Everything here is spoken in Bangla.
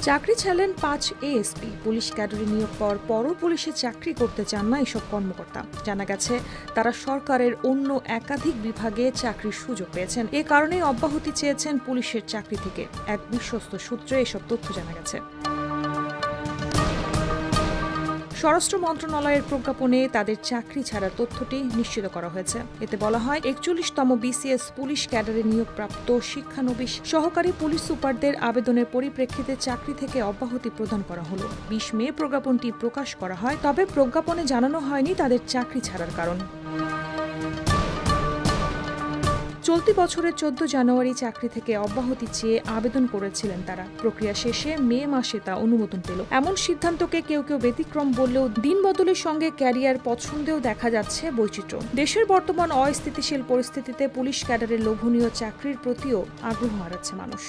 চাকরি ছাড়লেন ৫ এএসপি। পুলিশ ক্যাডারে নিয়োগ পাওয়ার পরও পুলিশে চাকরি করতে চান না এসব কর্মকর্তা। জানা গেছে তারা সরকারের অন্য একাধিক বিভাগে চাকরির সুযোগ পেয়েছেন। এ কারণেই অব্যাহতি চেয়েছেন পুলিশের চাকরি থেকে। এক বিশ্বস্ত সূত্রে এসব তথ্য জানা গেছে। স্বরাষ্ট্র মন্ত্রণালয়ের প্রজ্ঞাপনে তাদের চাকরি ছাড়ার তথ্যটি নিশ্চিত করা হয়েছে। এতে বলা হয়, ৪১তম বিসিএস পুলিশ ক্যাডারে নিয়োগপ্রাপ্ত শিক্ষানবিশ সহকারী পুলিশ সুপারদের আবেদনের পরিপ্রেক্ষিতে চাকরি থেকে অব্যাহতি প্রদান করা হলো। ২০ মে প্রজ্ঞাপনটি প্রকাশ করা হয়, তবে প্রজ্ঞাপনে জানানো হয়নি তাদের চাকরি ছাড়ার কারণ। চলতি বছরের ১৪ জানুয়ারি চাকরি থেকে অব্যাহতি চেয়ে আবেদন করেছিলেন তারা। প্রক্রিয়া শেষে মে মাসে তা অনুমোদন পেল। এমন সিদ্ধান্তকে কেউ কেউ ব্যতিক্রম বললেও দিন বদলের সঙ্গে ক্যারিয়ার পছন্দেও দেখা যাচ্ছে বৈচিত্র্য। দেশের বর্তমান অস্থিতিশীল পরিস্থিতিতে পুলিশ ক্যাডারের লোভনীয় চাকরির প্রতিও আগ্রহ হারাচ্ছে মানুষ।